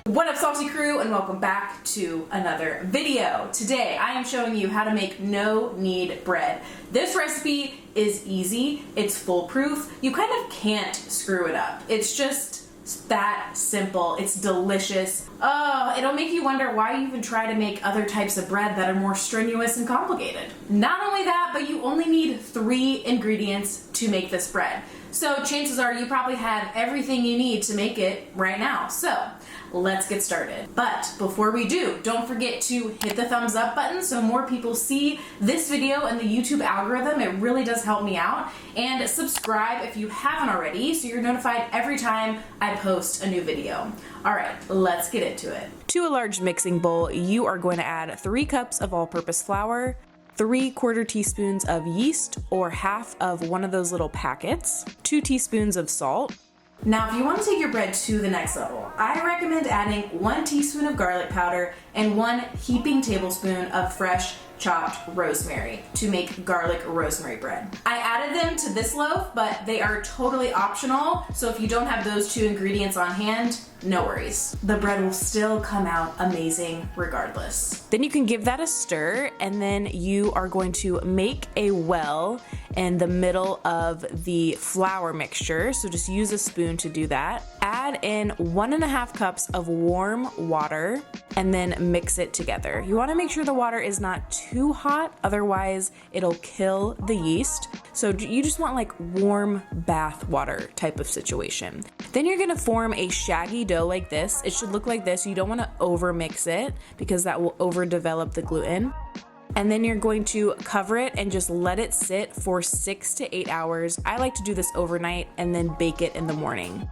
What up, Salty Crew, and welcome back to another video. Today I am showing you how to make no knead bread. This recipe is easy, it's foolproof, you kind of can't screw it up. It's just that simple, it's delicious. Oh, it'll make you wonder why you even try to make other types of bread that are more strenuous and complicated. Not only that, but you only need 3 ingredients to make this bread. So chances are you probably have everything you need to make it right now. So let's get started. But before we do, don't forget to hit the thumbs up button so more people see this video in the YouTube algorithm. It really does help me out. And subscribe if you haven't already so you're notified every time I post a new video. All right, let's get into it. To a large mixing bowl, you are going to add 3 cups of all-purpose flour, 3/4 teaspoons of yeast or half of one of those little packets, 2 teaspoons of salt. Now, if you want to take your bread to the next level, I recommend adding 1 teaspoon of garlic powder and 1 heaping tablespoon of fresh chopped rosemary to make garlic rosemary bread. I added them to this loaf, but they are totally optional, so if you don't have those 2 ingredients on hand, no worries. The bread will still come out amazing regardless. Then you can give that a stir, and then you are going to make a well in the middle of the flour mixture, so just use a spoon to do that. Add in 1.5 cups of warm water and then mix it together. You want to make sure the water is not too hot, otherwise it'll kill the yeast. So you just want like warm bath water type of situation. Then you're going to form a shaggy dough like this. It should look like this. You don't want to over mix it because that will overdevelop the gluten. And then you're going to cover it and just let it sit for 6 to 8 hours. I like to do this overnight and then bake it in the morning.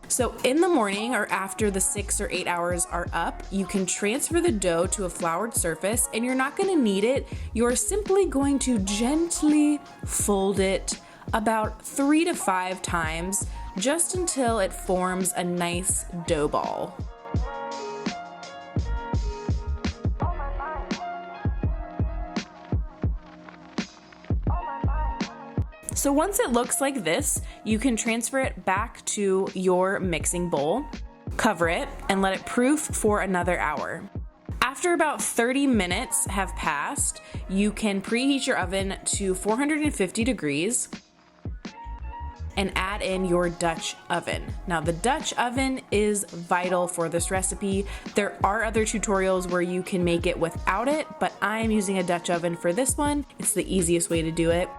So in the morning or after the 6 or 8 hours are up, you can transfer the dough to a floured surface, and you're not going to knead it. You're simply going to gently fold it about 3 to 5 times just until it forms a nice dough ball. So once it looks like this, you can transfer it back to your mixing bowl, cover it, and let it proof for another hour. After about 30 minutes have passed, you can preheat your oven to 450 degrees and add in your Dutch oven. Now, the Dutch oven is vital for this recipe. There are other tutorials where you can make it without it, but I'm using a Dutch oven for this one. It's the easiest way to do it.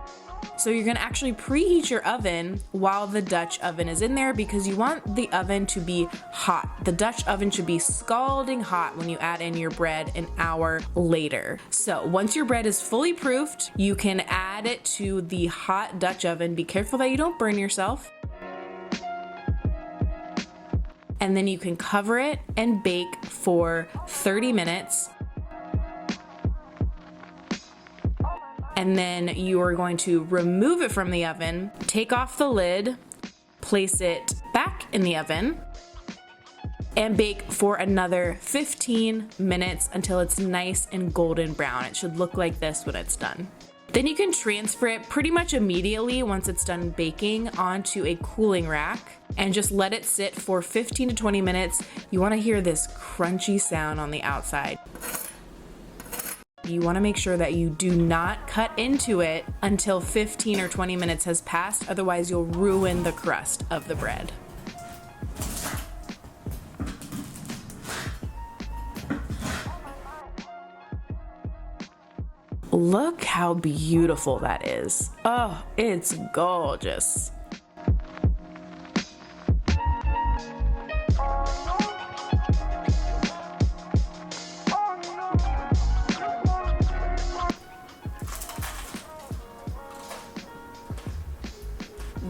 So you're gonna actually preheat your oven while the Dutch oven is in there because you want the oven to be hot. The Dutch oven should be scalding hot when you add in your bread an hour later. So once your bread is fully proofed, you can add it to the hot Dutch oven. Be careful that you don't burn yourself. And then you can cover it and bake for 30 minutes. And then you are going to remove it from the oven, take off the lid, place it back in the oven, and bake for another 15 minutes until it's nice and golden brown. It should look like this when it's done. Then you can transfer it pretty much immediately once it's done baking onto a cooling rack and just let it sit for 15 to 20 minutes. You want to hear this crunchy sound on the outside. You want to make sure that you do not cut into it until 15 or 20 minutes has passed, otherwise you'll ruin the crust of the bread. Look how beautiful that is. Oh, it's gorgeous.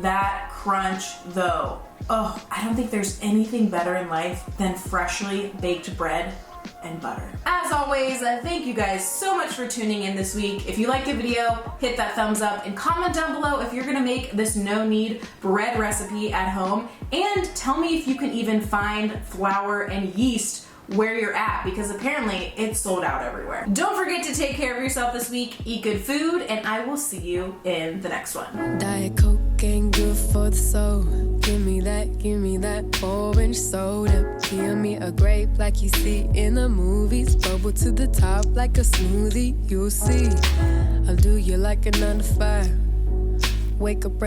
That crunch though. Oh, I don't think there's anything better in life than freshly baked bread and butter. As always, thank you guys so much for tuning in this week. If you liked the video, hit that thumbs up and comment down below if you're gonna make this no knead bread recipe at home, and tell me if you can even find flour and yeast where you're at, because apparently it's sold out everywhere. Don't forget to take care of yourself this week, eat good food, and I will see you in the next one. Diet Coke ain't good for the soul. Give me that orange soda. Peel me a grape like you see in the movies. Bubble to the top like a smoothie, you'll see. I'll do you like a 9 to 5. Wake up